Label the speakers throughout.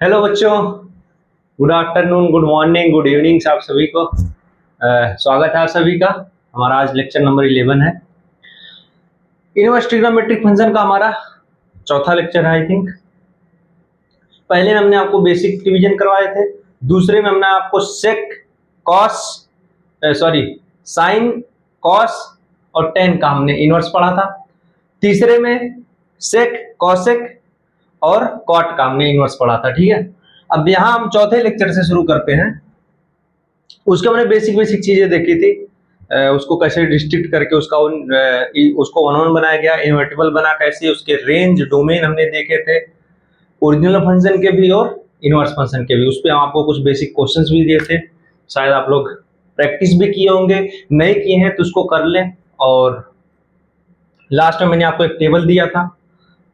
Speaker 1: Hello बच्चों, good afternoon, good morning, good evening आप सभी को। स्वागत है आप सभी का। हमारा आज लेक्चर नंबर 11 है। इनवर्स ट्रिग्नोमेट्रिक फंक्शन का हमारा चौथा लेक्चर है आई थिंक। पहले में हमने आपको बेसिक डिवीजन करवाए थे, दूसरे में हमने आपको सेक, कॉस, साइन, कॉस और टेन का हमने इनवर्स पढ़ा था। तीसरे में सेक, कॉसेक और कॉट का हमने इनवर्स पढ़ा था। ठीक है, अब यहां हम चौथे लेक्चर से शुरू करते हैं। उसके हमने बेसिक बेसिक चीजें देखी थी, उसको कैसे डिस्ट्रिक्ट करके उसको वन वन बनाया गया, इन्वर्टिबल बना कैसे, उसके रेंज डोमेन हमने देखे थे, ओरिजिनल फंक्शन के भी और इनवर्स फंक्शन के भी। उस पर हम आपको कुछ बेसिक क्वेश्चंस भी दिए थे, शायद आप लोग प्रैक्टिस भी किए होंगे, नहीं किए हैं तो उसको कर लें। और लास्ट में मैंने आपको एक टेबल दिया था,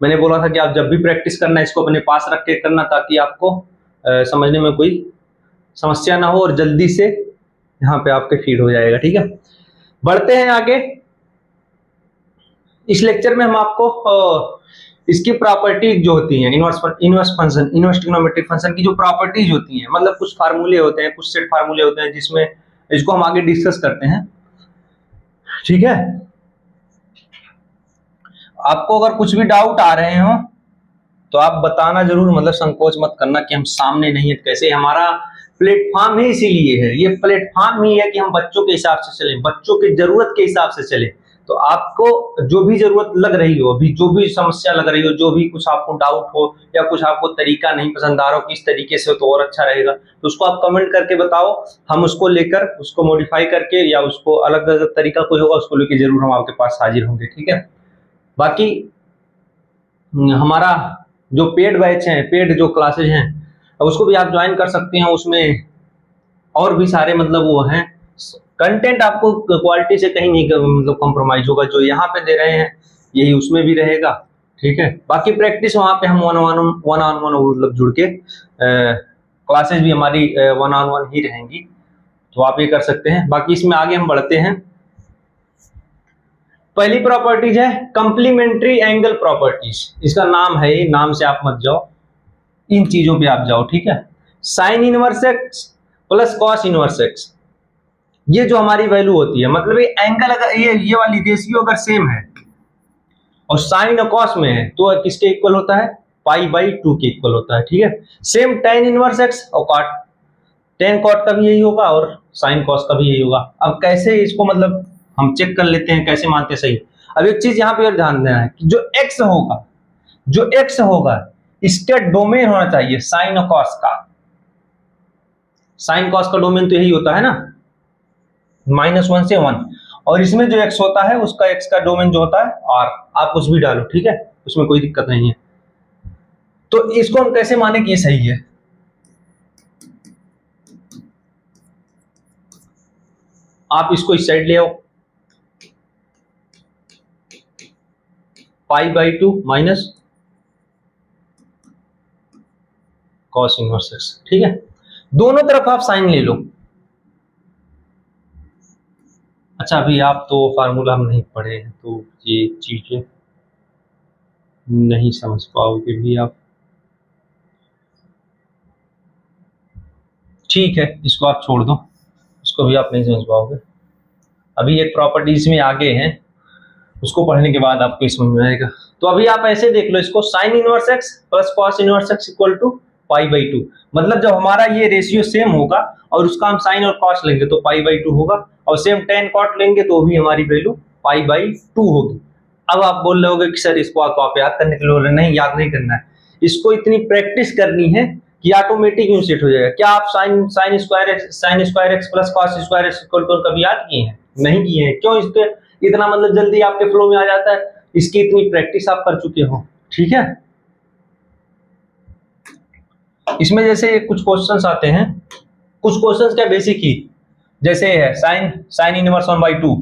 Speaker 1: मैंने बोला था कि आप जब भी प्रैक्टिस करना इसको अपने पास रख के करना, ताकि आपको समझने में कोई समस्या ना हो और जल्दी से यहाँ पे आपके फीड हो जाएगा। ठीक है, बढ़ते हैं आगे। इस लेक्चर में हम आपको इसकी प्रॉपर्टीज जो होती हैं, इनवर्स ट्रिग्नोमेट्रिक फंक्शन की जो प्रॉपर्टीज होती हैं, मतलब कुछ फार्मूले होते हैं, कुछ सेट फार्मूले होते हैं, जिसमें इसको हम आगे डिस्कस करते हैं। ठीक है, आपको अगर कुछ भी डाउट आ रहे हो तो आप बताना जरूर, मतलब संकोच मत करना कि हम सामने नहीं है। कैसे, हमारा प्लेटफॉर्म ही इसीलिए है, ये प्लेटफॉर्म ही है कि हम बच्चों के हिसाब से चलें, बच्चों की जरूरत के हिसाब से चलें। तो आपको जो भी जरूरत लग रही हो, अभी जो भी समस्या लग रही हो, जो भी कुछ आपको डाउट हो या कुछ आपको तरीका नहीं पसंद आ रहा हो, किस तरीके से हो तो और अच्छा रहेगा, तो उसको आप कमेंट करके बताओ। हम उसको लेकर उसको मॉडिफाई करके या उसको अलग अलग तरीका कोई होगा उसको लेकर जरूर हम आपके पास हाजिर होंगे। ठीक है, बाकी हमारा जो पेड बैच है, पेड जो क्लासेज हैं, उसको भी आप ज्वाइन कर सकते हैं। उसमें और भी सारे मतलब वो हैं, कंटेंट आपको क्वालिटी से कहीं नहीं मतलब कॉम्प्रोमाइज होगा। जो यहाँ पे दे रहे हैं यही उसमें भी रहेगा। ठीक है, बाकी प्रैक्टिस वहाँ पे हम वन ऑन वन मतलब जुड़ के क्लासेज भी हमारी वन ऑन वन ही रहेंगी, तो आप ये कर सकते हैं। बाकी इसमें आगे हम बढ़ते हैं। पहली प्रॉपर्टीज है कंप्लीमेंट्री एंगल प्रॉपर्टीज। इसका नाम है, ये नाम से आप मत जाओ, इन चीजों पे आप जाओ। ठीक है, sine inverse x plus cos inverse x, ये जो हमारी वैल्यू होती है, मतलब ये एंगल अगर ये वाली रेशियो अगर सेम है और साइन और कॉस में है तो किसके इक्वल होता है, पाई बाई 2 के इक्वल होता है। ठीक है, सेम टेन इनवर्स एक्स और कॉट, टेन कॉट का भी यही होगा और साइन कॉस का भी यही होगा। अब कैसे इसको मतलब हम चेक कर लेते हैं, कैसे मानते सही। अब एक चीज यहाँ पे और ध्यान देना है कि जो एक्स होगा इसका डोमेन होना चाहिए साइन और कॉस का। साइन कॉस का डोमेन तो यही होता है ना, -1 से 1, और इसमें जो एक्स होता है उसका एक्स का डोमेन जो होता है आर। आप कुछ भी डालो, ठीक है, उसमें कोई दिक्कत नहीं है। तो इसको हम कैसे माने कि ये सही है। आप इसको इस साइड ले आओ, पाई by 2 minus cos inverse x. ठीक है, दोनों तरफ आप साइन ले लो। अच्छा, अभी आप तो फार्मूला हम नहीं पढ़े हैं तो ये चीजें नहीं समझ पाओगे भी आप। ठीक है, इसको आप छोड़ दो, इसको भी आप नहीं समझ पाओगे। अभी एक प्रॉपर्टीज में आगे हैं, उसको पढ़ने के बाद आपको समझ में आएगा। तो अभी आप ऐसे देख लो इसको, sine inverse x plus cos inverse x equal to pi by 2। मतलब जब हमारा ये रेशियो सेम होगा और उसका हम साइन और कॉस लेंगे तो पाई बाई 2 होगा, और सेम टेन कॉट लेंगे तो भी हमारी वैल्यू पाई बाई 2 होगी। अब आप बोल रहे होगे कि सर इसको आप याद करने के लिए बोल रहे हैं। नहीं, याद नहीं करना है, इसको इतनी प्रैक्टिस करनी है कि ऑटोमेटिक यूं सेट हो जाएगा। क्या आप sine square x plus cos square x equal to कभी याद किए हैं? नहीं किए हैं। क्यों इसके इतना मतलब जल्दी आपके फ्लो में आ जाता है? इसकी इतनी प्रैक्टिस आप कर चुके हो। ठीक है, इसमें जैसे कुछ क्वेश्चंस आते हैं, कुछ क्वेश्चंस क्या बेसिक ही, जैसे है sine inverse 1/2,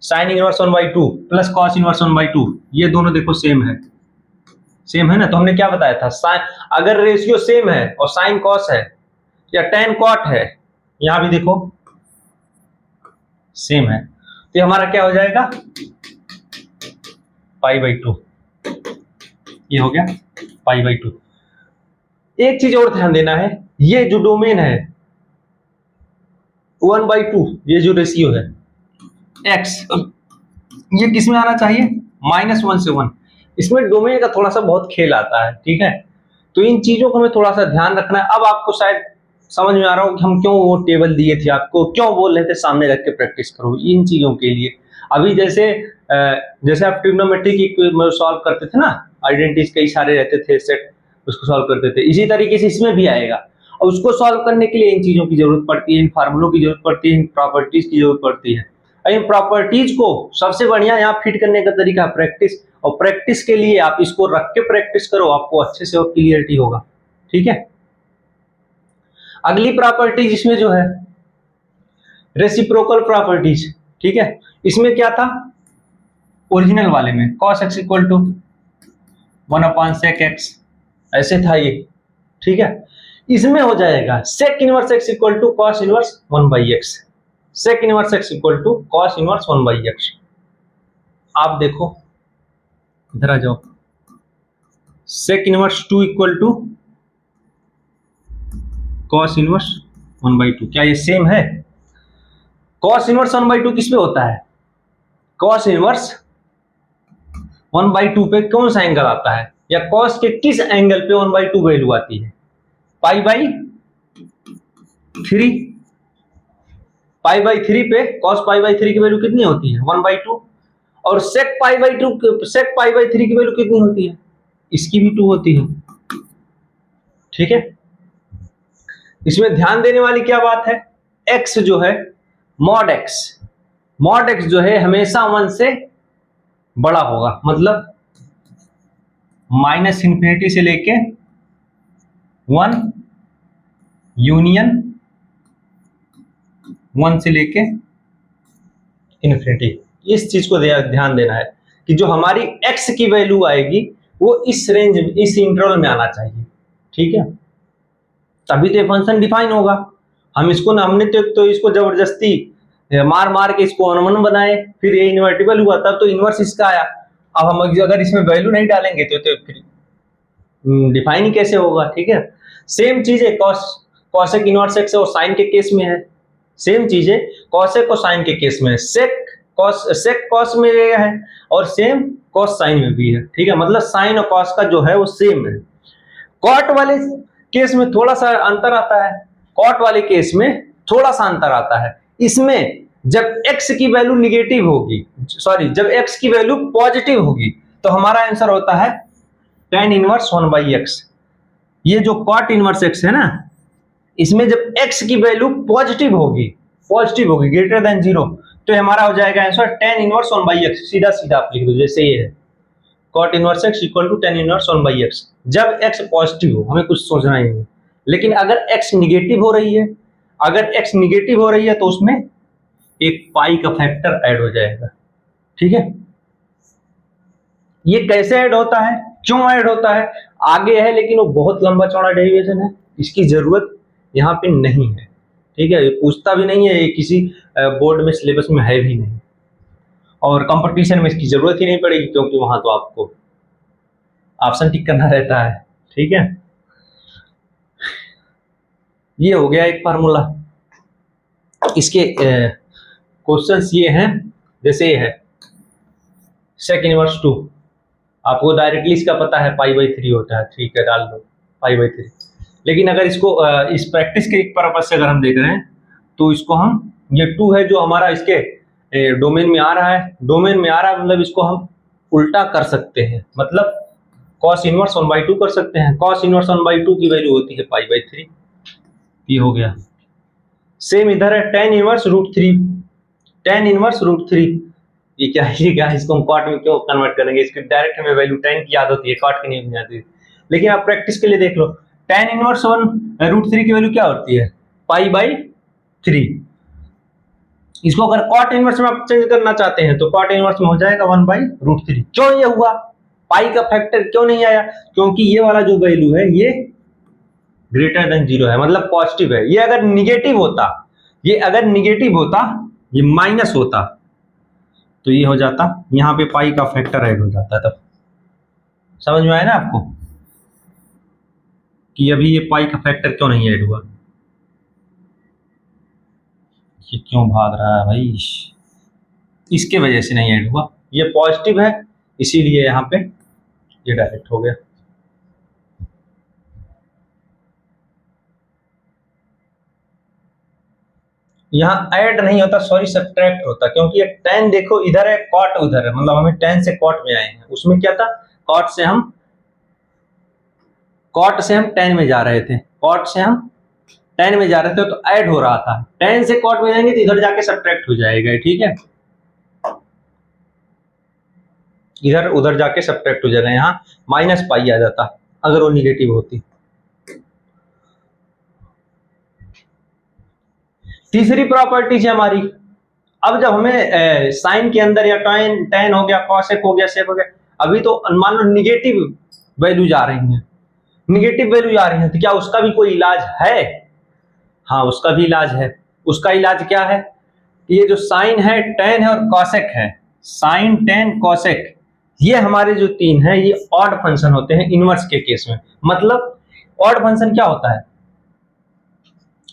Speaker 1: sine inverse 1/2 plus cos inverse 1/2, ये दोनों देखो सेम है, सेम है ना। तो हमने क्या बताया था, साइन अगर रेशियो सेम है और साइन कॉस है या टेन कॉट है, यहां भी देखो सेम है, तो हमारा क्या हो जाएगा, पाई बाई 2, ये हो गया पाई बाई 2। एक चीज और ध्यान देना है, ये जो डोमेन है 1/2, ये जो रेशियो है x, ये किस में आना चाहिए? -1 से 1। इसमें डोमेन का थोड़ा सा बहुत खेल आता है, ठीक है। तो इन चीजों को हमें थोड़ा सा ध्यान रखना है। अब आपको शायद समझ में आ रहा हो कि हम क्यों वो टेबल दिए थे आपको, क्यों बोल रहे थे सामने रख के प्रैक्टिस करो, इन चीजों के लिए। अभी जैसे आप ट्रिग्नोमेट्री की सॉल्व करते थे ना, आइडेंटिटीज कई सारे रहते थे सेट, उसको सॉल्व करते थे, इसी तरीके से इसमें भी आएगा। और उसको सॉल्व करने के लिए इन चीजों की जरूरत पड़ती है, इन फार्मूलों की जरूरत पड़ती है, इन प्रॉपर्टीज की जरूरत पड़ती है। इन प्रॉपर्टीज को सबसे बढ़िया यहाँ फिट करने का तरीका प्रैक्टिस, और प्रैक्टिस के लिए आप इसको रख के प्रैक्टिस करो, आपको अच्छे से और क्लियरिटी होगा, ठीक है। अगली प्रॉपर्टी इसमें जो है रेसिप्रोकल प्रॉपर्टीज, ठीक है। इसमें क्या था ओरिजिनल वाले में, cos x equal to 1/sec x, ऐसे था ये, ठीक है। इसमें हो जाएगा sec inverse x equal to cos inverse 1/x, sec inverse x equal to cos inverse 1/x। आप देखो इधर आ जाओ, sec inverse 2 equal to cos inverse 1/2, क्या ये सेम है? cos इनवर्स 1/2 किस पे होता है? cos इनवर्स 1/2 पे कौन सा एंगल आता है, या cos के किस एंगल पे 1/2 वैल्यू आती है? π/3, π/3 पे cos π/3 की वैल्यू कितनी होती है? 1/2। और sec π/3 की वैल्यू कितनी होती है? इसकी भी 2 होती है, ठीक है। इसमें ध्यान देने वाली क्या बात है, x जो है mod x जो है हमेशा 1 से बड़ा होगा, मतलब -∞ से लेके 1 यूनियन 1 से लेके इन्फिनिटी। इस चीज को ध्यान देना है कि जो हमारी x की वैल्यू आएगी वो इस रेंज में, इस इंटरवल में आना चाहिए, ठीक है। तभी तो ये फंक्शन डिफाइन होगा। हम इसको ना, हमने तो इसको जबरदस्ती मार के इसको 1 बनाए, फिर ये इन्वर्टिबल हुआ, तब तो इनवर्स इसका आया। अब हम अगर इसमें वैल्यू नहीं डालेंगे तो फिर डिफाइन ही कैसे होगा, ठीक है। सेम चीज है cosec इनवर्स x और साइन के केस में है, सेम चीज है cosec और साइन के केस में है, sec cos में है और सेम cos साइन में भी है, ठीक है। मतलब साइन और cos का जो है वो सेम है। cot वाले केस में थोड़ा सा अंतर आता है, cot वाले केस में थोड़ा सा अंतर आता है। इसमें जब x की वैल्यू निगेटिव होगी, सॉरी जब x की वैल्यू पॉजिटिव होगी तो हमारा आंसर होता है tan इनवर्स 1/x। ये जो cot इनवर्स x है ना, इसमें जब x की वैल्यू पॉजिटिव होगी ग्रेटर देन 0, तो हमारा हो जाएगा आंसर tan इनवर्स 1/x। सीधा सीधा आप लिख दो, जैसे ये है cot inverse x equal to tan inverse 1/x। जब x पॉजिटिव हो, हमें कुछ सोचना ही नहीं। लेकिन अगर x निगेटिव हो रही है, तो उसमें एक पाई का फैक्टर ऐड हो जाएगा, ठीक है। ये कैसे ऐड होता है, क्यों ऐड होता है, आगे है, लेकिन वो बहुत लंबा चौड़ा डेरिवेशन है, इसकी जरूरत यहाँ पे नहीं है, ठीक है। ये पूछता भी नहीं है, ये किसी बोर्ड में सिलेबस में है भी नहीं, और कंपटीशन में इसकी जरूरत ही नहीं पड़ेगी, क्योंकि वहां तो आपको ऑप्शन टिक करना रहता है, ठीक है। ये हो गया एक फार्मूला। इसके क्वेश्चंस ये हैं, जैसे ये है sec इनवर्स 2, आपको डायरेक्टली इसका पता है π/3 होता है, ठीक है, डाल दो π/3। लेकिन अगर इसको इस प्रैक्टिस के पर्पज से अगर हम देख रहे हैं तो इसको हम, ये 2 है जो हमारा इसके डोमेन में आ रहा है, मतलब इसको हम उल्टा कर सकते हैं, मतलब cos इनवर्स 1/2 कर सकते हैं। cos इनवर्स 1/2 की वैल्यू होती है π/3, ये हो गया। सेम इधर है tan इनवर्स √3, ये क्या है, इसको हम cot में क्यों कन्वर्ट करेंगे, इसकी डायरेक्ट हमें वैल्यू tan की याद होती है, cot की नहीं आती। लेकिन आप प्रैक्टिस के लिए देख लो, tan इनवर्स √3 की वैल्यू क्या होती है, π/3। इसको अगर cot इनवर्स में आप चेंज करना चाहते हैं तो cot इनवर्स में हो जाएगा 1/√3। क्यों ये हुआ, पाई का फैक्टर क्यों नहीं आया, क्योंकि ये वाला जो वैल्यू है ये ग्रेटर देन 0 है, मतलब पॉजिटिव है। ये अगर निगेटिव होता, ये माइनस होता, तो ये हो जाता, यहाँ पे पाई का फैक्टर ऐड हो जाता। तब समझ में आया ना आपको। कि अभी ये पाई का फैक्टर क्यों नहीं ऐड हुआ, ये क्यों भाग रहा है भाई, इसके वजह से नहीं ऐड हुआ। ये पॉजिटिव है इसीलिए यहाँ पे ये डायरेक्ट हो गया। यहाँ ऐड नहीं होता, सॉरी सब्ट्रैक्ट होता, क्योंकि ये tan देखो इधर है, कॉट उधर है, मतलब हमें tan से कॉट में आए हैं। उसमें क्या था, कॉट से हम tan में जा रहे थे, कॉट से हम tan में जा रहे थे, तो ऐड हो रहा था। tan से कॉट में जाएंगे तो इधर जाके सब्ट्रैक्ट हो जाएगा, ठीक है, इधर उधर जाके सब्ट्रैक्ट हो जाएगा। यहाँ माइनस पाई आ जाता अगर वो निगेटिव होती। तीसरी प्रॉपर्टी है हमारी, अब जब हमें साइन के अंदर या tan हो गया, कॉसेक हो गया, सेक हो गया, अभी तो मान लो निगेटिव वैल्यू जा रही है, निगेटिव वैल्यू जा रही है, तो क्या उसका भी कोई इलाज है? हाँ, उसका भी इलाज है। उसका इलाज क्या है, ये जो साइन है, tan है और कॉसेक है, साइन, tan, कॉसेक, ये हमारे जो तीन है ये ऑड फंक्शन होते हैं इनवर्स के केस में। मतलब ऑड फंक्शन क्या होता है,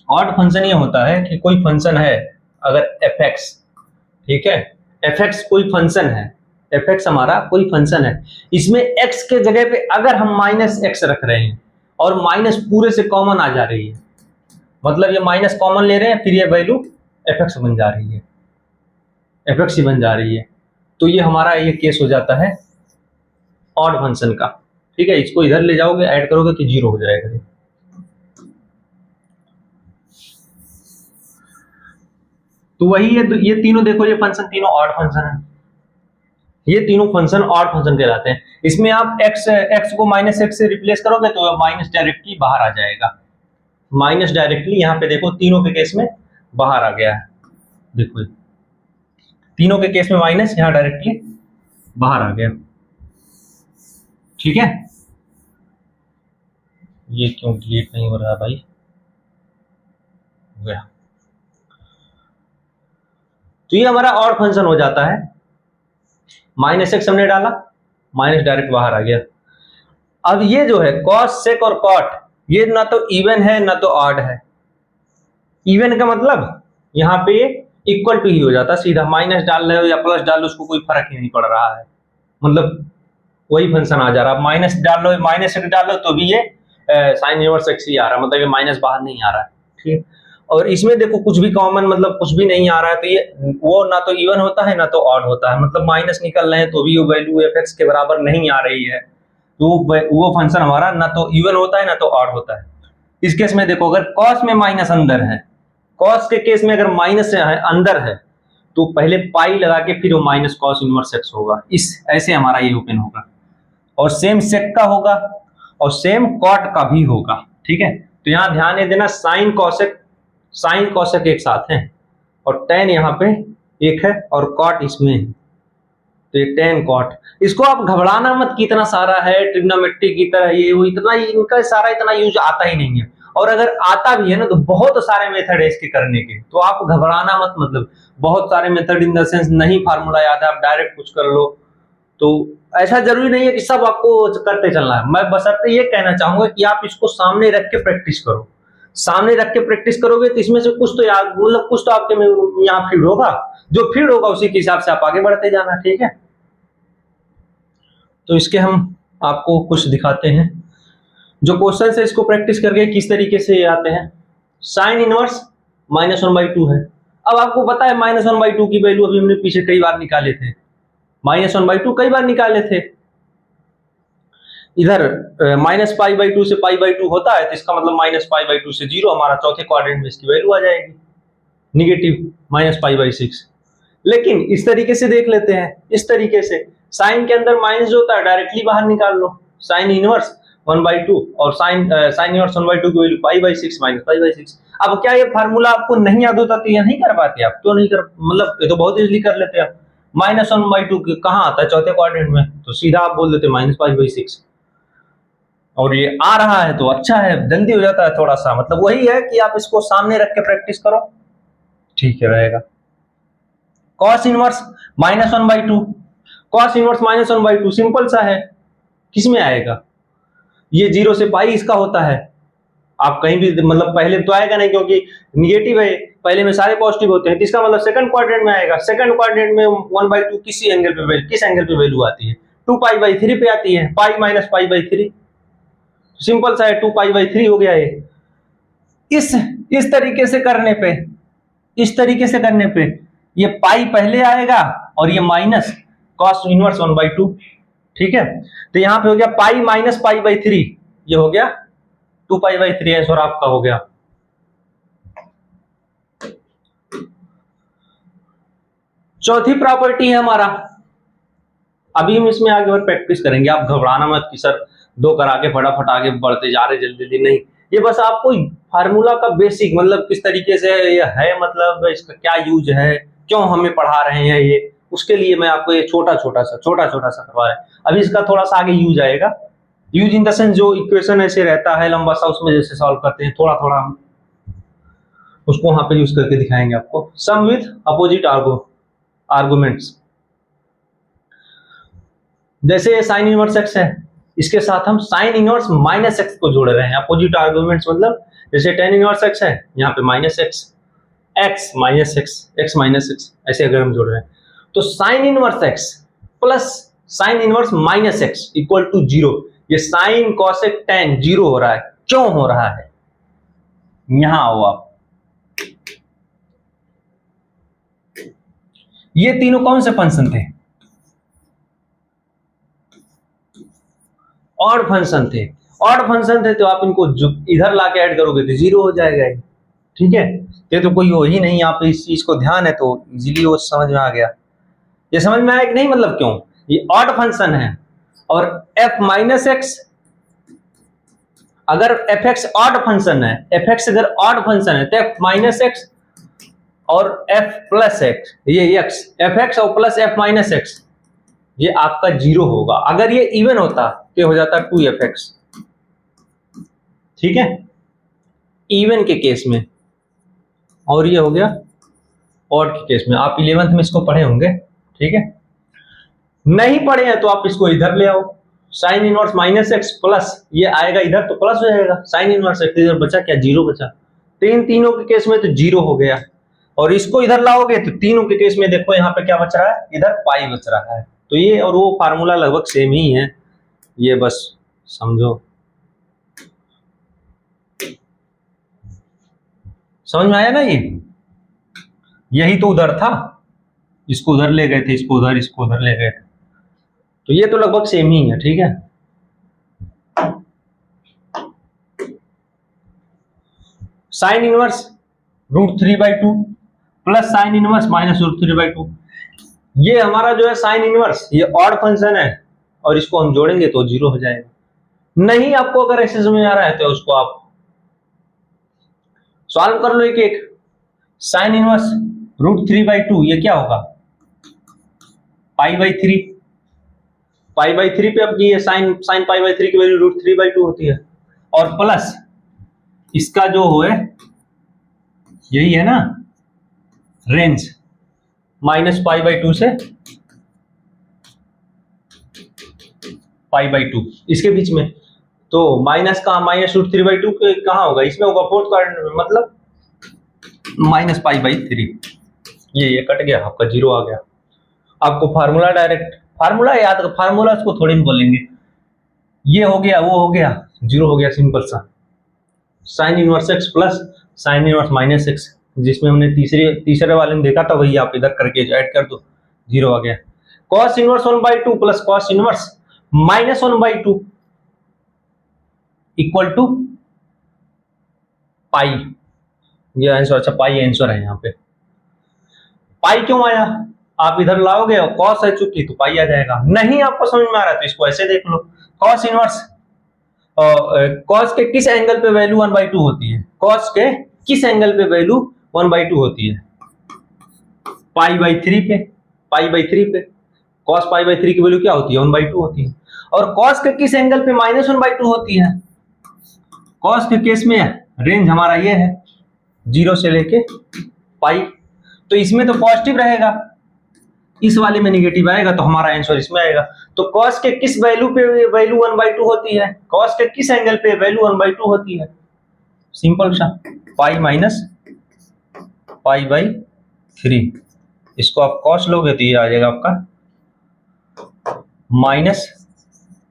Speaker 1: ऑड फंक्शन ये होता है कि कोई फंक्शन है, अगर fx, ठीक है, fx कोई फंक्शन है, fx हमारा कोई फंक्शन है, इसमें x के जगह पे अगर हम -x रख रहे हैं और माइनस पूरे से कॉमन आ जा रही है, मतलब ये माइनस कॉमन ले रहे हैं, फिर ये वैल्यू fx बन जा रही है, fx ही बन जा रही है, तो ये हमारा ये केस हो जाता है ऑड फंक्शन का, ठीक है। इसको इधर ले जाओगे, ऐड करोगे तो 0 हो जाएगा। तो वही है, ये तीनों देखो, ये फंक्शन तीनों ऑड फंक्शन है, ये तीनों फंक्शन ऑड फंक्शन कहलाते हैं। इसमें आप x को -x से रिप्लेस करोगे तो माइनस डायरेक्टली बाहर आ जाएगा, माइनस डायरेक्टली यहाँ पे देखो तीनों के केस में बाहर आ गया है, देखो तीनों के केस में माइनस यहाँ डायरेक्टली बाहर आ गया, ठीक है। ये क्यों डिलीट नहीं हो रहा भाई, हो गया। तो ये हमारा ऑड फंक्शन हो जाता है, -x हमने डाला, माइनस डायरेक्ट बाहर आ गया। अब ये जो है कॉस, सेक और कॉट, ये ना तो इवन है ना तो ऑड है। इवन का मतलब यहाँ पे इक्वल टू ही हो जाता, सीधा माइनस डाल रहे हो या प्लस डाल लो उसको कोई फर्क ही नहीं पड़ रहा है, मतलब वही फंक्शन आ जा रहा है। माइनस डाल लो, -x डाल लो तो भी ये साइन इनवर्स x ही आ रहा है, मतलब ये माइनस बाहर नहीं आ रहा है, ठीक। और इसमें देखो कुछ भी कॉमन, मतलब कुछ भी नहीं आ रहा है, तो ये वो ना तो इवन होता है ना तो ऑड होता है, मतलब माइनस निकल रहे हैं तो भी वो वैल्यू fx के बराबर नहीं आ रही है, तो वो फंक्शन हमारा ना तो इवन होता है ना तो ऑड होता है। इस केस में देखो, अगर कॉस में माइनस अंदर है, कॉस के केस में अगर माइनस अंदर है तो पहले पाई लगा के फिर वो माइनस कॉस इनवर्स x होगा, इस ऐसे हमारा ये ओपन होगा। और सेम सेक का होगा और सेम कॉट का भी होगा, ठीक है। तो यहाँ ध्यान देना, साइन कॉसेक एक साथ हैं और tan यहाँ पे एक है और कॉट इसमें है, तो ये tan कॉट। इसको आप घबराना मत कि इतना सारा है ट्रिग्नोमेट्री की तरह, ये वो इतना, इनका सारा इतना यूज आता ही नहीं है, और अगर आता भी है ना तो बहुत सारे मेथड है इसके करने के, तो आप घबराना मत, मतलब बहुत सारे मेथड इन द सेंस नहीं फार्मूला याद है आप डायरेक्ट कुछ कर लो, तो ऐसा जरूरी नहीं है कि सब आपको करते चलना है। मैं बशर्ते ये कहना चाहूंगा कि आप इसको सामने रख के प्रैक्टिस करो, सामने रख के प्रैक्टिस करोगे तो इसमें से कुछ तो याद, मतलब कुछ तो आपके में यहाँ फीड होगा, जो फीड होगा उसी के हिसाब से आप आगे बढ़ते जाना, ठीक है। तो इसके हम आपको कुछ दिखाते हैं जो क्वेश्चन है, इसको प्रैक्टिस करके किस तरीके से ये आते हैं। साइन इनवर्स -1/2 है। अब आपको पता है -1/2 की वैल्यू अभी हमने पीछे कई बार निकाले थे, -1/2 कई बार निकाले थे। इधर -π/2 से π/2 होता है, तो इसका मतलब -π/2 से 0, हमारा चौथे क्वाड्रेंट में इसकी वैल्यू आ जाएगी, निगेटिव -π/6। लेकिन इस तरीके से देख लेते हैं, इस तरीके से साइन के अंदर माइनस जो होता है डायरेक्टली बाहर निकाल लो, साइन इनवर्स 1/2 और साइन इनवर्स 1/2 की वैल्यू π/6 -π/6। अब क्या ये फार्मूला आपको नहीं याद होता तो ये नहीं कर पाते आप, क्यों नहीं कर, मतलब ये तो बहुत इजीली कर लेते हैं आप। -1/2 कहाँ आता है, चौथे क्वाड्रेंट में, तो सीधा आप बोल देते -π/6, और ये आ रहा है तो अच्छा है, जल्दी हो जाता है थोड़ा सा, मतलब वही है कि आप इसको सामने रख के प्रैक्टिस करो, ठीक है रहेगा। Cos inverse -1/2, cos inverse -1/2 simple सा है, किसमें आएगा, ये 0 से पाई इसका होता है, आप कहीं भी मतलब पहले तो आएगा नहीं, क्योंकि निगेटिव है, पहले में सारे पॉजिटिव होते हैं, तो इसका मतलब सेकंड क्वाड्रेंट में आएगा। सेकंड क्वाड्रेंट में 1/2 किस एंगल पे वैल्यू आती है? 2π/3 पे आती है, पाई माइनस π/3। सिंपल सा है, 2π/3 हो गया ये। इस तरीके से करने पे ये पाई पहले आएगा और ये माइनस कॉस इनवर्स 1/2। ठीक है, तो यहां पे हो गया पाई माइनस π/3, ये हो गया 2π/3 आंसर आपका हो गया। चौथी प्रॉपर्टी है हमारा, अभी हम इसमें आगे और प्रैक्टिस करेंगे, आप घबराना मत कि सर 2 करा के फटाफट आगे बढ़ते जा रहे जल्दी जल्दी, नहीं, ये बस आपको फार्मूला का बेसिक मतलब किस तरीके से ये है, मतलब इसका क्या यूज है, क्यों हमें पढ़ा रहे हैं ये, उसके लिए मैं आपको ये छोटा छोटा सा करवा रहे हैं। अभी इसका थोड़ा सा आगे यूज आएगा, यूज इन द सेंस जो इक्वेशन ऐसे रहता है लंबा सा, उसमें जैसे सॉल्व करते हैं, थोड़ा थोड़ा हम उसको वहां पे यूज करके दिखाएंगे आपको। सम विथ अपोजिट आर्गुमेंट्स, जैसे साइन इनवर्स एक्स है, इसके साथ हम साइन इनवर्स माइनस एक्स को जोड़ रहे हैं। अपोजिट आर्गुमेंट्स मतलब जैसे टेन इनवर्स एक्स है, यहाँ पे माइनस एक्स माइनस एक्स ऐसे अगर हम जोड़ रहे हैं, तो sine inverse x plus sine inverse minus x equal to 0। ये साइन कॉसेक टेन 0 हो रहा है, क्यों हो रहा है? यहां आओ आप, ये तीनों कौन से फंक्शन थे? ऑड फंक्शन थे। ऑड फंक्शन थे तो आप इनको इधर लाके ऐड करोगे तो 0 हो जाएगा। ठीक है, ये तो कोई हो ही नहीं, आप इस चीज को ध्यान है तो इजीली वो समझ में आ गया। ये समझ में आया कि नहीं? मतलब क्यों ये ऑड फंक्शन है, और f माइनस एक्स, अगर एफ एक्स ऑड फंक्शन है, एफ एक्स अगर ऑड फंक्शन है तो f माइनस एक्स और f प्लस एक्स, ये x एफ एक्स और प्लस f माइनस एक्स, ये आपका 0 होगा। अगर ये इवन होता तो हो जाता 2f(x). ठीक है, इवन के केस में, और ये हो गया ऑड के केस में। आप 11th में इसको पढ़े होंगे। ठीक है, नहीं पढ़े हैं तो आप इसको इधर ले आओ, sign inverse minus x plus ये आएगा इधर तो प्लस हो जाएगा, साइन इनवर्स एक्स इधर बचा क्या? 0 बचा। तीनों के केस में तो 0 हो गया, और इसको इधर लाओगे तो तीनों के केस में देखो यहाँ पे क्या बच रहा है? इधर पाई बच रहा है। तो ये और वो फार्मूला लगभग सेम ही है, ये बस समझो। समझ में आया ना? ये यही तो उधर था, इसको उधर ले गए थे, इसको उधर ले गए थे, तो ये तो लगभग सेम ही है। ठीक है, sine inverse √3/2 plus sine inverse minus √3/2, ये हमारा जो है साइन इनवर्स, ये ऑड फंक्शन है, और इसको हम जोड़ेंगे तो 0 हो जाएगा। नहीं आपको अगर ऐसे समझ में आ रहा है तो उसको आप सॉल्व कर लो एक एक। साइन इनवर्स √3/2 ये क्या होगा? π/3। π/3 पे अब ये साइन π/3 की वैल्यू √3/2 होती है, और प्लस इसका जो है यही है ना रेंज, माइनस π/2 से π/2 इसके बीच में, तो माइनस का माइनस √3/2 कहाँ होगा? इसमें होगा फोर्थ क्वाड्रेंट में, मतलब माइनस π/3। ये कट गया, आपका 0 आ गया। आपको फार्मूला डायरेक्ट फार्मूला याद, फार्मूला इसको थोड़ी बोलेंगे, ये हो गया वो हो गया 0 हो गया, सिंपल सा। Sign inverse x plus sine inverse minus x, जिसमें हमने तीसरे वाले में देखा था वही आप इधर करके ऐड कर दो, 0 आ गया। Cos inverse 1/2 plus cos inverse minus 1/2 equal to pi, ये आंसर, अच्छा पाई आंसर है यहाँ पे। पाई क्यों आया? आप इधर लाओगे और कॉस है चुकी तो पाई आ जाएगा। नहीं आपको समझ में आ रहा है तो इसको ऐसे देख लो, कॉस इनवर्स, कॉस के किस एंगल पे वैल्यू 1/2 होती है? कॉस के किस एंगल पे वैल्यू 1/2 होती है? π/3 पे कॉस π/3 की वैल्यू क्या होती है? 1/2 होती है। और कॉस के किस एंगल पे माइनस 1/2 होती है? कॉस के केस में रेंज हमारा ये है 0 से लेके पाई, तो इसमें तो पॉजिटिव रहेगा, इस वाले में निगेटिव आएगा, तो हमारा आंसर इसमें आएगा। तो कॉस के किस वैल्यू पे वैल्यू 1/2 होती है? कॉस के किस एंगल पे वैल्यू 1/2 होती है? सिंपल सा पाई माइनस पाई बाई 3, इसको आप कॉस लोगे तो ये आ जाएगा आपका माइनस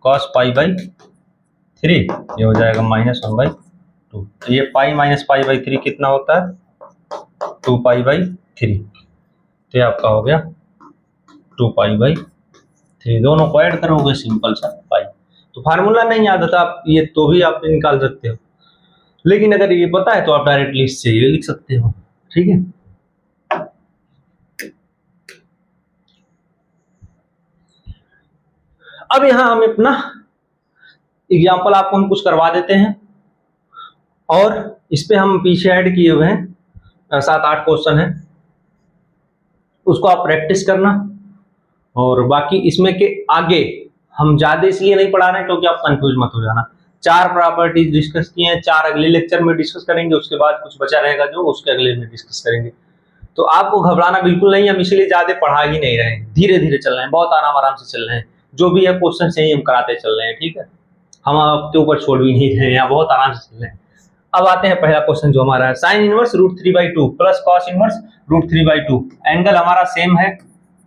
Speaker 1: कॉस पाई बाई 3, ये हो जाएगा -1/2। तो ये पाई माइनस पाई बाई 3 कितना होता है 2 पाई बाई 3, तो ये आपका हो गया 2 पाई बाई 3। दोनों को ऐड करोगे सिंपल सा पाई। तो फार्मूला नहीं याद आता आप ये तो भी आप निकाल सकते हो, लेकिन अगर ये पता है तो आप डायरेक्टली इससे ये लिख सकते हो। ठीक है, अब यहां हम अपना एग्जाम्पल आपको हम कुछ करवा देते हैं, और इस पे हम पीछे ऐड किए हुए हैं 7-8 क्वेश्चन है, उसको आप प्रैक्टिस करना। और बाकी इसमें के आगे हम ज्यादा इसलिए नहीं पढ़ा रहे हैं क्योंकि आप कंफ्यूज मत हो जाना। 4 प्रॉपर्टीज डिस्कस किए हैं, 4 अगले लेक्चर में डिस्कस करेंगे, उसके बाद कुछ बचा रहेगा जो उसके अगले में डिस्कस करेंगे। तो आपको घबराना बिल्कुल नहीं, हम इसलिए ज्यादा पढ़ा ही नहीं रहे हैं, धीरे धीरे चल रहे हैं, बहुत आराम आराम से चल रहे हैं। जो भी है क्वेश्चन से ही हम कराते चल रहे हैं। ठीक है, हम आपके ऊपर छोड़ भी नहीं रहे हैं, यहाँ बहुत आराम से चल रहे हैं। अब आते हैं पहला क्वेश्चन जो हमारा है, sine inverse √3/2 plus cos inverse √3/2। Angle हमारा सेम है,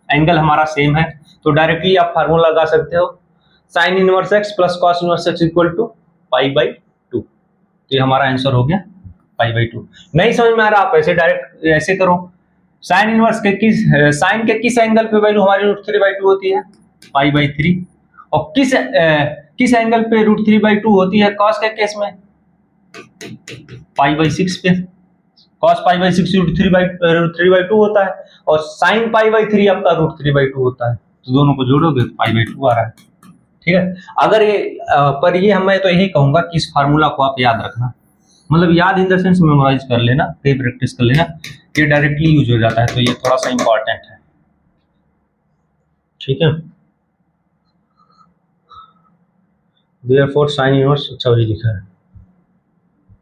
Speaker 1: एंगल हमारा सेम है, तो डायरेक्टली आप फार्मूला लगा सकते हो, sine inverse x plus cos inverse x equal to π/2। तो ये हमारा आंसर हो गया π/2। नहीं समझ में आ रहा, आप ऐसे डायरेक्ट ऐसे करो, साइन इनवर्स के किस एंगल पे वैल्यू हमारी √3/2 होती है π/3, और किस एंगल पे √3/2 होती है कॉस के केस में π/6 पे। cos π/6 √3/2 होता है, और sin π/3 आपका √3/2 होता है, तो दोनों को जोड़ोगे तो π/2 आ रहा है। ठीक है, अगर ये पर ये मैं तो यही कहूंगा कि इस फार्मूला को आप याद रखना, मतलब याद इन द सेंस मेमोराइज कर लेना, कई प्रैक्टिस कर लेना, ये डायरेक्टली यूज हो जाता है, तो ये थोड़ा सा इंपॉर्टेंट है। ठीक है, देयरफॉर साइन इनवर्स, अच्छा वही लिखा है,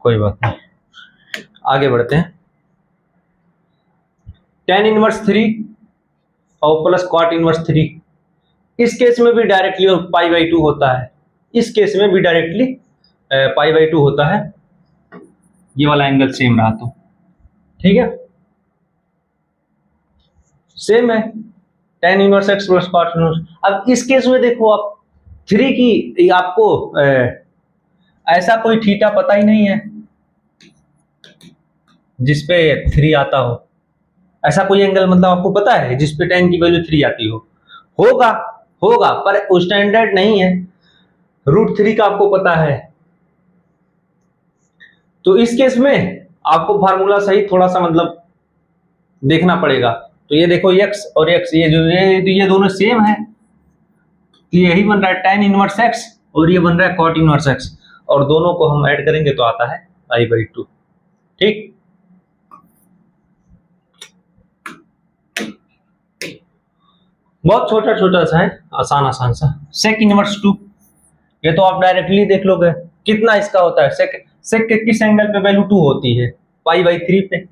Speaker 1: कोई बात नहीं, आगे बढ़ते हैं। tan इनवर्स 3 और प्लस कॉट इनवर्स 3, इस केस में भी डायरेक्टली π/2 होता है, इस केस में भी डायरेक्टली π/2 होता है, ये वाला एंगल सेम रहा तो। ठीक है, सेम है tan inverse x plus cot inverse. अब इस केस में देखो आप 3 की आपको ऐसा कोई थीटा पता ही नहीं है जिसपे 3 आता हो, ऐसा कोई एंगल मतलब आपको पता है जिसपे tan की वैल्यू 3 आती हो? होगा पर स्टैंडर्ड नहीं है, √3 का आपको पता है। तो इस केस में आपको फार्मूला सही थोड़ा सा मतलब देखना पड़ेगा। तो ये देखो x और x, ये दोनों सेम है, तो यही बन रहा है tan इनवर्स x और ये बन रहा है cot इनवर्स x, और दोनों को हम ऐड करेंगे तो आता है π/2। ठीक, बहुत छोटा छोटा सा है, आसान सा। sec इनवर्स 2, ये तो आप डायरेक्टली देख लोगे कितना इसका होता है। sec के किस एंगल पे वैल्यू 2 होती है π/3 पे,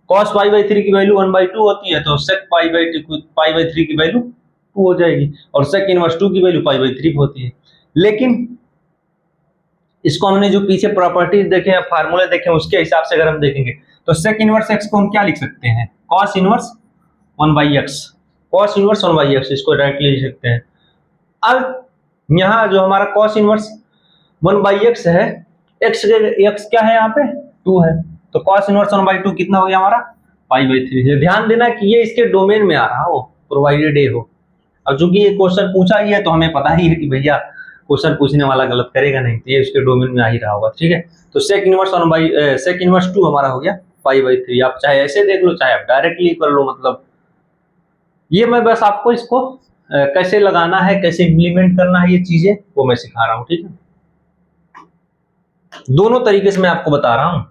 Speaker 1: cos π/3 की वैल्यू 1/2 होती है, तो sec π/3 की वैल्यू 2 हो जाएगी, और sec इनवर्स 2 की वैल्यू π/3 होती है। लेकिन इसको हमने जो पीछे प्रॉपर्टीज देखे हैं, फार्मूले देखे हैं, उसके हिसाब से अगर हम देखेंगे तो sec इनवर्स x को हम क्या लिख सकते हैं, cos inverse 1/x, cos inverse 1/x, इसको डायरेक्टली लिख सकते हैं। अब यहाँ जो हमारा cos इनवर्स 1/x है, x क्या है यहाँ पे 2 है, तो cos इनवर्स 1/2 कितना हो गया हमारा π/3। ध्यान देना कि ये इसके डोमेन में आ रहा हो, प्रोवाइडेड ए हो। अब चूंकि ये क्वेश्चन पूछा ही है तो हमें पता ही है कि भैया क्वेश्चन पूछने वाला गलत करेगा नहीं, तो ये उसके डोमेन में आ ही रहा होगा। ठीक है, तो sec इनवर्स 2 हमारा हो गया π/3। आप चाहे ऐसे देख लो, चाहे आप डायरेक्टली कर लो, मतलब ये मैं बस आपको इसको कैसे लगाना है, कैसे इम्प्लीमेंट करना है, ये चीजें वो मैं सिखा रहा हूं। ठीक है, दोनों तरीके से मैं आपको बता रहा हूं।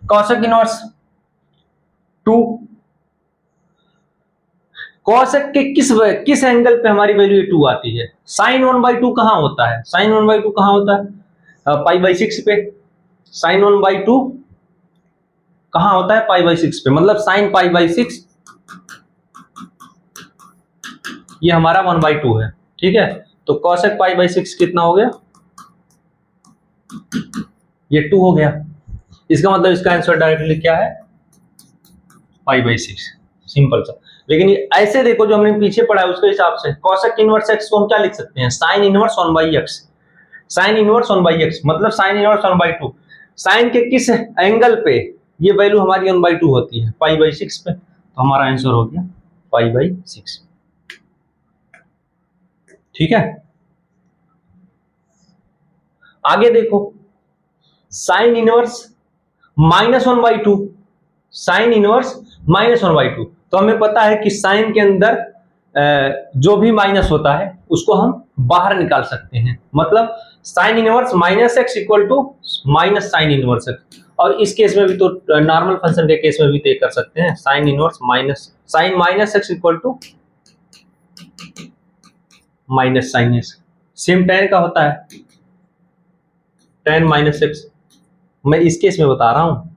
Speaker 1: cosec इनवर्स 2, cosec के किस एंगल पे हमारी वैल्यू 2 आती है? sin 1/2 कहां होता है? sin 1/2 कहां होता है? π/6 पे। sin 1/2 कहां होता है? π/6 पे, मतलब sin π/6 ये हमारा 1/2 है। ठीक है, तो cosec π/6 कितना हो गया ये 2 हो गया। इसका मतलब इसका आंसर डायरेक्टली क्या है, π/6, सिंपल सा। लेकिन ये ऐसे देखो जो हमने पीछे पढ़ा है उसके हिसाब से कॉसेक इनवर्स x को हम क्या लिख सकते हैं, sine inverse 1/x। Sine inverse 1/x मतलब साइन इनवर्स 1/2। साइन के किस एंगल पे ये वैल्यू हमारी 1/2 होती है, π/6 पे। तो हमारा आंसर हो गया π/6। ठीक है, आगे देखो साइन इनवर्स -1/2। साइन इनवर्स -1/2 तो हमें पता है कि साइन के अंदर जो भी माइनस होता है उसको हम बाहर निकाल सकते हैं। मतलब sine inverse -x equal to minus sine inverse x। और इस केस में भी तो नॉर्मल फंक्शन के केस में भी तय कर सकते हैं, sine inverse sine -x equal to minus sine x। Same tan का होता है, tan -x। मैं इस केस में बता रहा हूं,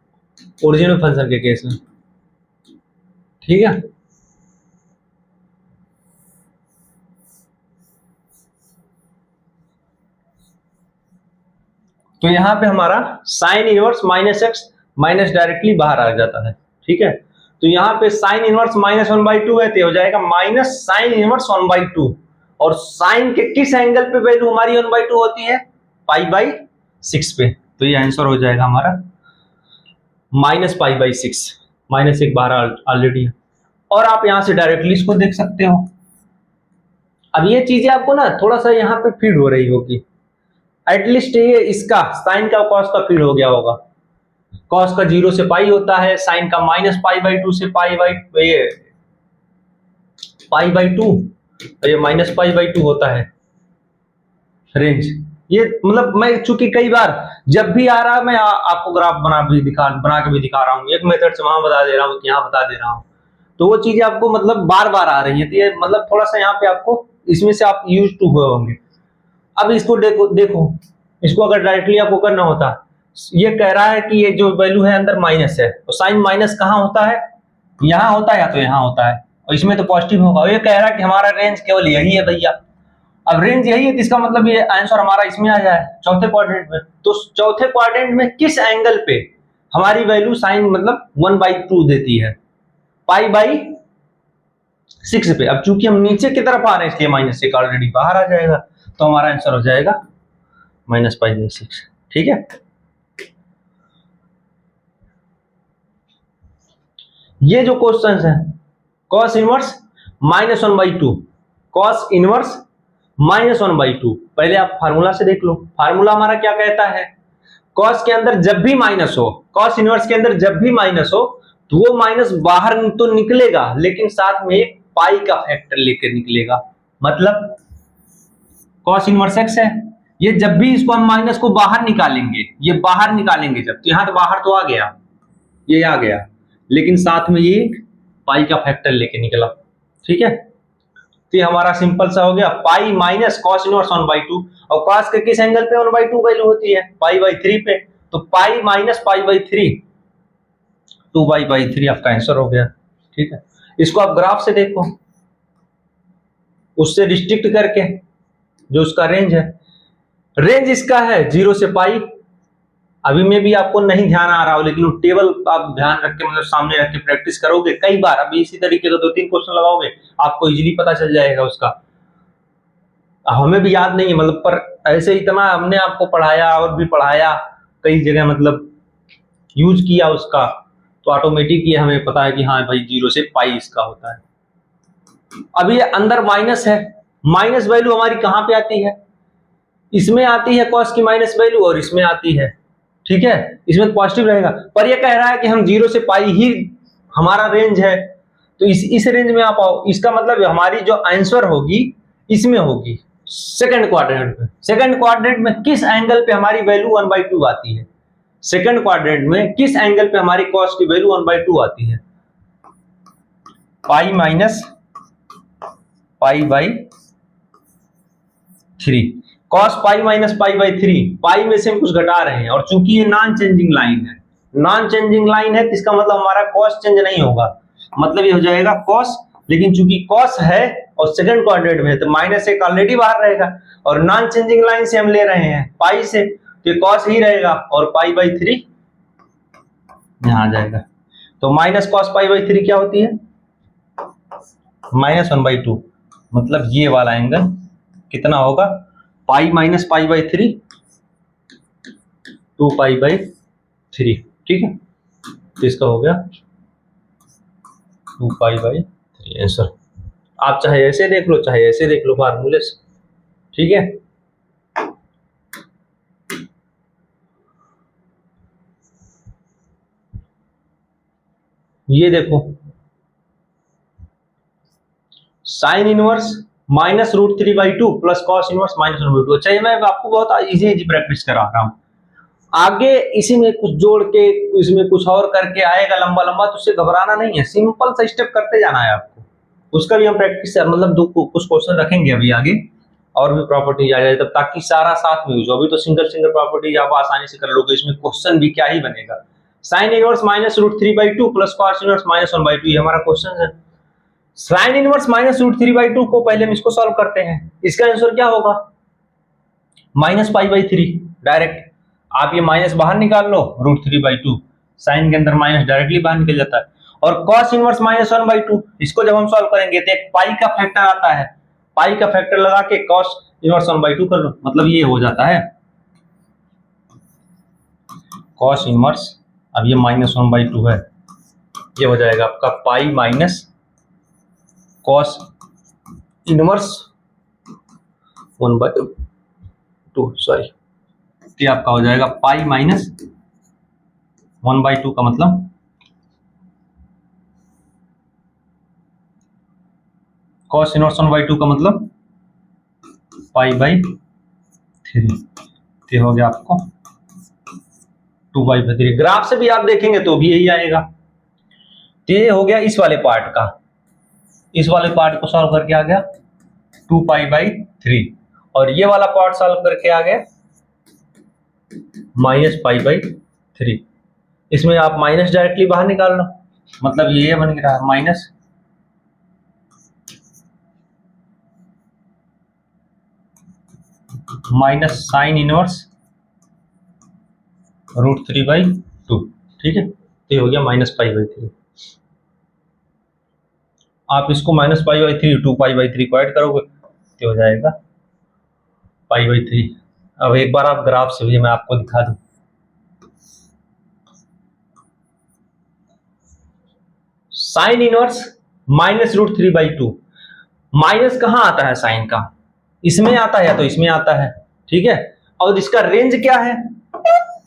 Speaker 1: ओरिजिनल फंक्शन के केस में। ठीक है, तो यहां पे हमारा sign inverse -x minus directly बाहर आ जाता है। ठीक है, तो यहां पे साइन इनवर्स -1/2 है तो हो जाएगा माइनस साइन इनवर्स 1/2। और साइन के किस एंगल पे वैल्यू हमारी 1/2 होती है, π/6 पे। तो ये आंसर हो जाएगा हमारा -π/6। -1 बाहर ऑलरेडी है। और आप यहां से डायरेक्टली इसको देख सकते हो। अब ये चीजें आपको ना थोड़ा सा यहाँ पे फीड हो रही होगी, एटलीस्ट ये इसका साइन का कॉस का फीड हो गया होगा। कॉस का 0 से पाई होता है, साइन का -π/2 से π/2, ये -π/2 होता है रेंज। ये मतलब मैं चूंकि कई बार जब भी आ रहा है मैं आपको ग्राफ बना के भी दिखा रहा हूँ, एक मेथड से वहां बता दे रहा हूँ, यहाँ बता दे रहा हूँ, तो वो चीजें आपको मतलब बार बार आ रही है। तो ये मतलब थोड़ा सा यहाँ पे आपको इसमें से आप यूज टू हुए होंगे। अब इसको देखो इसको अगर डायरेक्टली आपको करना होता, ये कह रहा है कि ये जो वैल्यू है अंदर माइनस है, तो साइन माइनस कहाँ होता है, यहाँ होता है या तो यहाँ होता है, और इसमें तो पॉजिटिव होगा। ये कह रहा है कि हमारा रेंज केवल यही है भैया। अब रेंज यही है तो इसका मतलब ये आंसर हमारा इसमें आ जाए, चौथे क्वाड्रेंट में। तो चौथे क्वाड्रेंट में किस एंगल पे हमारी वैल्यू साइन मतलब 1/2 देती है, π/6 पे। अब चूंकि हम नीचे की तरफ आ रहे हैं इसलिए -1 ऑलरेडी बाहर आ जाएगा, तो हमारा आंसर हो जाएगा -π/6। ठीक है, ये जो क्वेश्चन है cos इनवर्स -1/2, cos इनवर्स -1/2, पहले आप फार्मूला से देख लो। फार्मूला हमारा क्या कहता है, cos के अंदर जब भी माइनस हो, cos इनवर्स के अंदर जब भी माइनस हो तो वो माइनस बाहर तो निकलेगा लेकिन साथ में एक पाई का फैक्टर लेकर निकलेगा। मतलब cos इनवर्स x है, ये जब भी इसको हम माइनस को बाहर निकालेंगे, ये बाहर निकालेंगे जब, तो यहां तो बाहर तो आ गया, ये आ गया, लेकिन साथ में ये पाई का फैक्टर लेके निकला। ठीक है, तो ये हमारा सिंपल सा हो गया, पाई माइनस cos इनवर्स 1/2। और cos के किस एंगल पे 1/2 वैल्यू होती है, π/3 पे। तो पाई माइनस π/3, 2π/3 आपका आंसर हो गया। ठीक है, इसको आप ग्राफ से देखो, उससे रिस्ट्रिक्ट करके जो उसका रेंज है, रेंज इसका है 0 से पाई। अभी में भी आपको नहीं ध्यान आ रहा हो, लेकिन वो टेबल आप ध्यान रख के मतलब सामने रख के प्रैक्टिस करोगे कई बार, अभी इसी तरीके का 2-3 क्वेश्चन लगाओगे आपको इजीली पता चल जाएगा उसका। हमें भी याद नहीं है मतलब, पर ऐसे इतना हमने आपको पढ़ाया और भी पढ़ाया कई जगह, मतलब यूज किया उसका, तो ऑटोमेटिक ये हमें पता है कि हाँ भाई 0 से पाई इसका होता है। अभी ये अंदर माइनस है, माइनस वैल्यू हमारी कहां पे आती है, इसमें आती है cos की माइनस वैल्यू, और इसमें आती है। ठीक है, इसमें तो पॉजिटिव रहेगा, पर ये कह रहा है कि हम 0 से पाई ही हमारा रेंज है, तो इस रेंज में आप आओ। इसका मतलब हमारी जो आंसर होगी इसमें होगी सेकंड क्वाड्रेंट में। सेकंड क्वाड्रेंट में किस एंगल पे हमारी वैल्यू 1/2 आती है, सेकंड क्वाड्रेंट में किस एंगल पे हमारी cos की वैल्यू 1/2 आती है, pi minus π/3। cos pi minus π/3, pi में से हम कुछ घटा रहे हैं, और चूंकि ये नॉन चेंजिंग लाइन है, नॉन चेंजिंग लाइन है तो इसका मतलब हमारा cos चेंज नहीं होगा, मतलब ये हो जाएगा cos। लेकिन चूंकि cos है और सेकंड क्वाड्रेंट में है तो -1 ऑलरेडी बाहर रहेगा, और नॉन चेंजिंग लाइन से हम ले रहे हैं पाई से, तो ये कॉस ही रहेगा और पाई बाई 3 यहां आ जाएगा। तो माइनस कॉस पाई बाई 3 क्या होती है? -1/2। मतलब ये वाला एंगल कितना होगा? Pi minus pi by 3, 2 pi by 3। ठीक है, तो इसका हो गया 2 पाई बाई 3 आंसर। आप चाहे ऐसे देख लो चाहे ऐसे देख लो फार्मूले से। ठीक है, ये देखो sign inverse -√3/2 plus cos inverse -1/2। अच्छा, ये मैं आपको बहुत इजी प्रैक्टिस करा रहा हूं। आगे इसी में कुछ जोड़ के इसमें कुछ और करके आएगा लंबा लंबा, तो उससे घबराना नहीं है, सिंपल सा स्टेप करते जाना है आपको। उसका भी हम प्रैक्टिस मतलब कुछ क्वेश्चन रखेंगे अभी आगे, और भी प्रॉपर्टीज आ जाए तब, ताकि सारा साथ में हो। अभी तो सिंगल सिंगल प्रॉपर्टीज आप आसानी से कर लोगे, इसमें क्वेश्चन भी क्या ही बनेगा। Sign inverse -√3/2 plus cos inverse -1/2 ये हमारा क्वेश्चन है। साइन इनवर्स -√3/2 को पहले हम इसको सॉल्व करते हैं। इसका आंसर क्या होगा? -π/3 डायरेक्ट। आप ये माइनस बाहर निकाल लो, √3/2 साइन के अंदर माइनस डायरेक्टली बाहर निकल जाता है। और cos इनवर्स -1/2 इसको जब हम सॉल्व करेंगे तो एक पाई का फैक्टर आता है, पाई का फैक्टर लगा के cos इनवर्स 1/2 कर लो, मतलब ये हो जाता है cos इनवर्स। अब ये -1/2 है, ये हो जाएगा आपका pi minus cos inverse 1/2 sorry, ये आपका हो जाएगा पाई माइनस 1/2 का मतलब cos इनवर्स 1/2 का मतलब π/3। ये हो गया आपको 2/3। ग्राफ से भी आप देखेंगे तो भी यही आएगा। तो ये हो गया इस वाले पार्ट का। इस वाले पार्ट को सॉल्व करके आ गया 2π/3, और ये वाला पार्ट सॉल्व करके आ गया -π/3। इसमें आप माइनस डायरेक्टली बाहर निकाल लो, मतलब ये बन गया माइनस साइन इनवर्स √3/2। ठीक है, तो ये हो गया -π/3। आप इसको -π/3 2π/3 को ऐड करोगे तो हो जाएगा π/3। अब एक बार आप ग्राफ से भी मैं आपको दिखा दूं। साइन इनवर्स -√3/2, माइनस कहां आता है साइन का? इसमें आता है या तो इसमें आता है। ठीक है, और इसका रेंज क्या है?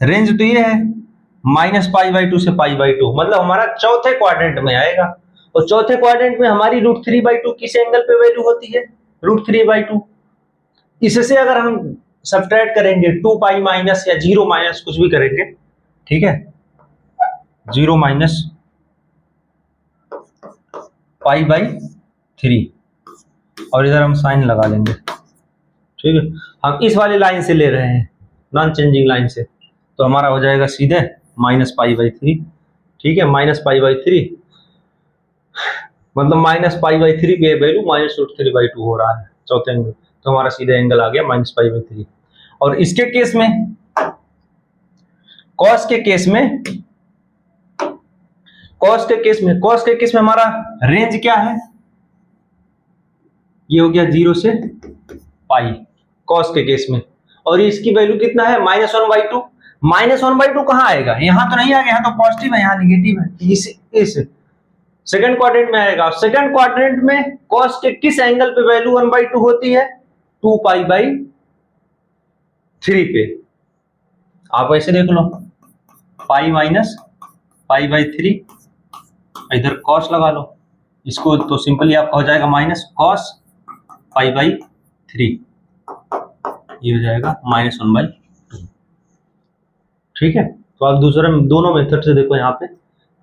Speaker 1: रेंज तो ये है -π/2 से π/2, मतलब हमारा चौथे क्वाड्रेंट में आएगा। और चौथे क्वाड्रेंट में हमारी √3/2 किस एंगल पे वैल्यू होती है? √3/2। इससे अगर हम सब्ट्रैक्ट करेंगे 2π माइनस या 0 माइनस कुछ भी करेंगे, ठीक है, 0 माइनस π/3, और इधर हम साइन लगा लेंगे। ठीक है, हम इस वाली लाइन से ले रहे हैं, नॉन चेंजिंग लाइन से, तो हमारा हो जाएगा सीधे -π/3। ठीक है, -π/3 मतलब -π/3 पे वैल्यू -√3/2 हो रहा है चौथे एंगल, तो हमारा सीधे एंगल आ गया -π/3। और इसके केस में कॉस के केस में हमारा रेंज क्या है? ये हो गया 0 से पाई कॉस के केस में, और इसकी वैल्यू कितना है? -1/2। -1/2 कहां आएगा? यहां तो नहीं आ गया, यहां तो पॉजिटिव है, यहां निगेटिव है। इस सेकंड क्वाड्रेंट में आएगा। सेकंड क्वाड्रेंट में कॉस के किस एंगल पे वैल्यू 1/2 होती है? 2π/3 पे। आप ऐसे देख लो, पाई माइनस π/3, इधर कॉस लगा लो, इसको तो सिंपली आपका हो जाएगा -cos π/3, ये हो जाएगा -1/2। ठीक है, तो आप दोनों मेथड से देखो, यहाँ पे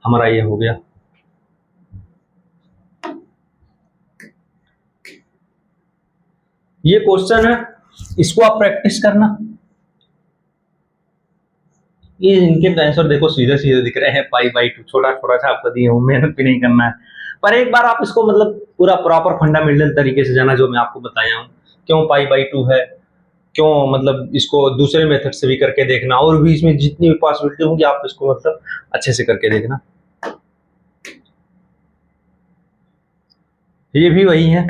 Speaker 1: हमारा ये हो गया। ये क्वेश्चन है, इसको आप प्रैक्टिस करना। ये इनके आंसर देखो सीधे सीधे दिख रहे हैं, π/2 छोटा छोटा सा आपको दिए, मेहनत भी नहीं करना है। पर एक बार आप इसको मतलब पूरा प्रॉपर फंडामेंटल तरीके से जाना, जो मैं आपको बताया हूँ, क्यों π/2 है, क्यों मतलब इसको दूसरे मेथड से भी करके देखना, और भी इसमें जितनी भी पॉसिबिलिटी होंगी आप इसको मतलब अच्छे से करके देखना। ये भी वही है,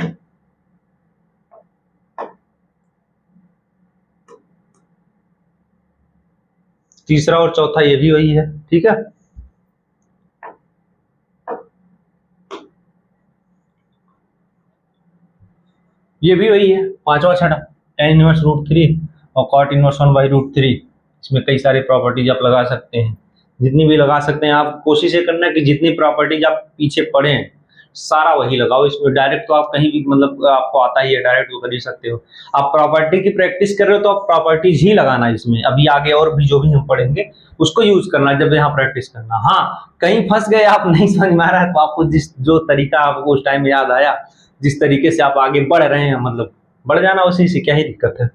Speaker 1: तीसरा और चौथा ये भी वही है, ठीक है। ये भी वही है, पांचवा छठा, tan इनवर्स √3 और cot इनवर्स 1/√3। इसमें कई सारे प्रॉपर्टीज आप लगा सकते हैं, जितनी भी लगा सकते हैं। आप कोशिश ये करना कि जितनी प्रॉपर्टीज आप पीछे पढ़े हैं सारा वही लगाओ इसमें। डायरेक्ट तो आप कहीं भी मतलब आपको आता ही है, डायरेक्ट तो कर ही सकते हो। आप प्रॉपर्टी की प्रैक्टिस कर रहे हो तो आप प्रॉपर्टीज ही लगाना इसमें। अभी आगे और भी जो भी हम पढ़ेंगे उसको यूज करना जब यहाँ प्रैक्टिस करना। हाँ, कहीं फंस गए, आप नहीं समझ में आ रहा है, तो आपको जिस जो तरीका आपको उस टाइम याद आया, जिस तरीके से आप आगे बढ़ रहे हैं, मतलब बढ़ जाना उसी से, क्या ही दिक्कत है।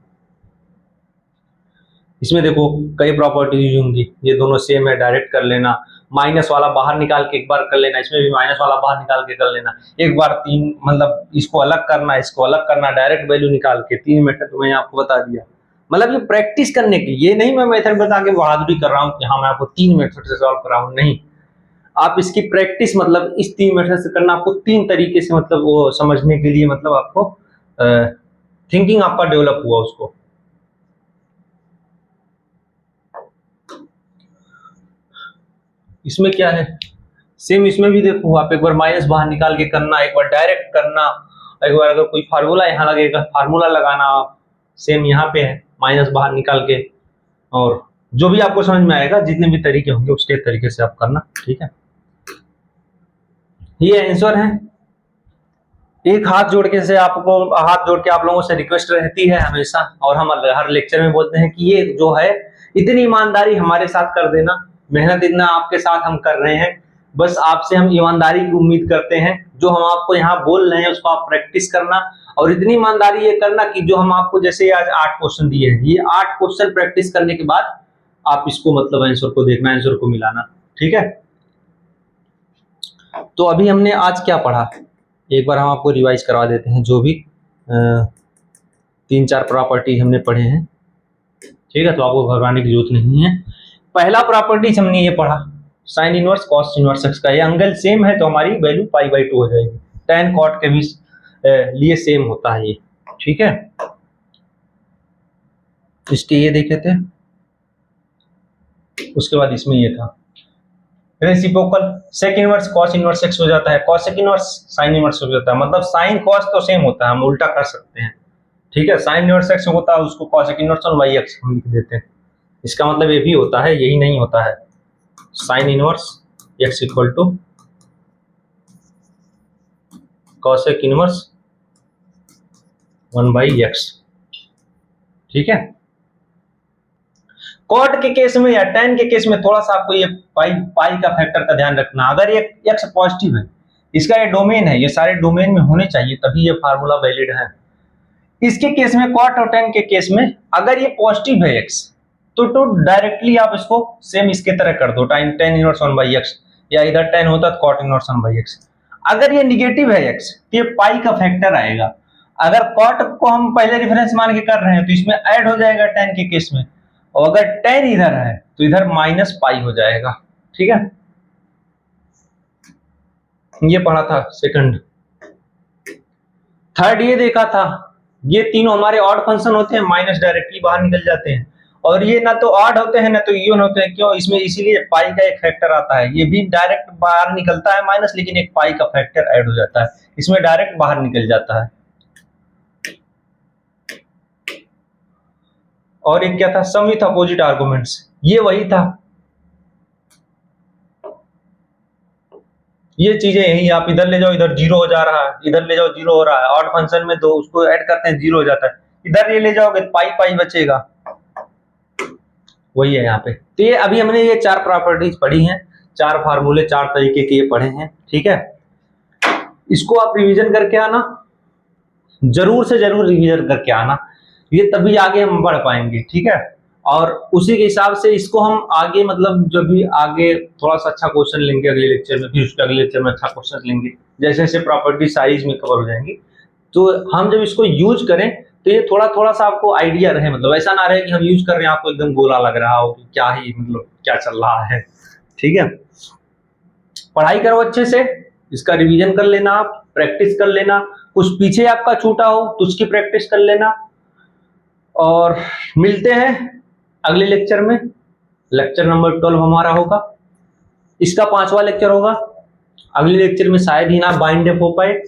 Speaker 1: इसमें देखो कई प्रॉपर्टीज होंगी, ये दोनों सेम है, डायरेक्ट कर लेना। माइनस वाला बाहर निकाल के एक बार कर लेना, इसमें भी माइनस वाला बाहर निकाल के कर लेना। एक बार तीन मतलब इसको अलग करना, इसको अलग करना, डायरेक्ट वैल्यू निकाल के। 3 मेथड तो मैंने आपको बता दिया, मतलब ये प्रैक्टिस करने के लिए। ये नहीं मैं मेथड बता के बहादुरी कर रहा हूँ कि हाँ मैं आपको 3 मेथड से सॉल्व कर रहा हूँ, नहीं। आप इसकी प्रैक्टिस मतलब इस 3 मेथड से करना, आपको 3 तरीके से मतलब वो समझने के लिए, मतलब आपको थिंकिंग आपका डेवलप हुआ उसको। इसमें क्या है, सेम इसमें भी देखो, आप एक बार माइनस बाहर निकाल के करना, एक बार डायरेक्ट करना, एक बार अगर कोई फार्मूला यहाँ लगेगा फार्मूला लगाना। सेम यहाँ पे है, माइनस बाहर निकाल के, और जो भी आपको समझ में आएगा, जितने भी तरीके होंगे उसके तरीके से आप करना, ठीक है। ये आंसर है। एक हाथ जोड़ के से आपको, हाथ जोड़ के आप लोगों से रिक्वेस्ट रहती है हमेशा, और हम हर लेक्चर में बोलते हैं कि ये जो है इतनी ईमानदारी हमारे साथ कर देना। मेहनत इतना आपके साथ हम कर रहे हैं, बस आपसे हम ईमानदारी की उम्मीद करते हैं। जो हम आपको यहाँ बोल रहे हैं उसको आप प्रैक्टिस करना, और इतनी ईमानदारी ये करना कि जो हम आपको, जैसे आज 8 क्वेश्चन दिए हैं, ये 8 क्वेश्चन प्रैक्टिस करने के बाद आप इसको मतलब आंसर को देखना, आंसर को मिलाना, ठीक है। तो अभी हमने आज क्या पढ़ा, एक बार हम आपको रिवाइज करवा देते हैं। जो भी 3-4 प्रॉपर्टी हमने पढ़े हैं, ठीक है, तो आपको घबराने की जरूरत नहीं है। पहला प्रॉपर्टीज हमने ये पढ़ा, sine inverse cos inverse x का। ये एंगल सेम है तो हमारी वैल्यू π/2 हो जाएगी। tan कॉट के भी लिए सेम होता है ये, ठीक है। इसके ये देख लेते हैं। उसके बाद इसमें ये था reciprocal, sec inverse cos inverse x हो जाता है, कॉसेक इनवर्स साइन इनवर्स हो जाता है। मतलब साइन कॉस तो सेम होता है, हम उल्टा कर सकते हैं, ठीक है। साइन इनवर्स एक्स होता है, उसको कॉसेक इनवर्स और वाई एक्स हम लिख देते हैं। इसका मतलब ये भी होता है, यही नहीं होता है, sine inverse x equal to cosec inverse 1/x, ठीक है। कॉट के केस में या tan के केस में थोड़ा सा आपको ये पाई का फैक्टर का ध्यान रखना। अगर ये x पॉजिटिव है, इसका ये डोमेन है, ये सारे डोमेन में होने चाहिए तभी ये फार्मूला वैलिड है। इसके केस में, कॉट और tan के केस में, अगर ये पॉजिटिव है x, तो डायरेक्टली आप इसको सेम इसके तरह कर दो, tan इनवर्स 1/x, या इधर tan होता तो cot इनवर्स 1/x। अगर ये निगेटिव है x तो ये पाई का फैक्टर आएगा। अगर कॉट को हम पहले रेफरेंस मान के कर रहे हैं तो इसमें ऐड हो जाएगा tan के केस में, और अगर tan इधर है तो इधर -पाई हो जाएगा, ठीक है। ये पढ़ा था सेकंड। थर्ड ये देखा था, ये तीनों हमारे ऑड फंक्शन होते हैं, माइनस डायरेक्टली बाहर निकल जाते हैं, और ये ना तो ऑड होते हैं ना तो इवन होते हैं। क्यों? इसमें इसीलिए पाई का एक फैक्टर आता है। ये भी डायरेक्ट बाहर निकलता है माइनस, लेकिन एक पाई का फैक्टर ऐड हो जाता है, इसमें डायरेक्ट बाहर निकल जाता है। और एक क्या था, सम विथ अपोजिट आर्गुमेंट्स, ये वही था। ये चीजें यही, आप इधर ले जाओ इधर 0 हो जा रहा है, इधर ले जाओ 0 हो रहा है। ऑड फंक्शन में तो उसको ऐड करते हैं 0 हो जाता है, इधर ये ले जाओगे पाई बचेगा, वही है यहाँ पे। तो ये अभी हमने ये 4 प्रॉपर्टीज पढ़ी हैं, 4 फार्मूले, 4 तरीके के ये पढ़े हैं, ठीक है। इसको आप रिवीजन करके आना, जरूर से जरूर रिवीजन करके आना, ये तभी आगे हम बढ़ पाएंगे, ठीक है। और उसी के हिसाब से इसको हम आगे मतलब जब भी आगे थोड़ा सा अच्छा क्वेश्चन लेंगे अगले लेक्चर में, फिर उसके अगले लेक्चर में अच्छा क्वेश्चन लेंगे, जैसे जैसे प्रॉपर्टी साइज में कवर हो जाएंगी, तो हम जब इसको यूज करें तो ये थोड़ा थोड़ा सा आपको आइडिया रहे, मतलब ऐसा ना रहे कि हम यूज कर रहे हैं आपको एकदम गोला लग रहा हो कि क्या ही मतलब क्या चल रहा है। ठीक है, पढ़ाई करो अच्छे से, इसका रिवीजन कर लेना, आप प्रैक्टिस कर लेना, कुछ पीछे आपका छूटा हो तो उसकी प्रैक्टिस कर लेना। और मिलते हैं अगले लेक्चर में, लेक्चर नंबर 12 हमारा होगा, इसका 5वां लेक्चर होगा। अगले लेक्चर में शायद ही ना बाइंड अप हो पाए,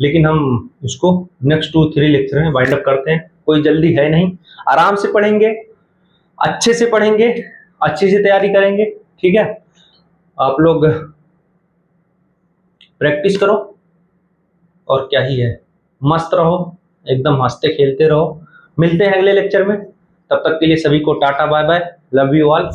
Speaker 1: लेकिन हम इसको नेक्स्ट 2-3 लेक्चर में बाइंड अप करते हैं, कोई जल्दी है नहीं, आराम से पढ़ेंगे, अच्छे से पढ़ेंगे, अच्छे से तैयारी करेंगे। ठीक है, आप लोग प्रैक्टिस करो और क्या ही है, मस्त रहो, एकदम हंसते खेलते रहो। मिलते हैं अगले लेक्चर में, तब तक के लिए सभी को ta-ta bye bye, love you all.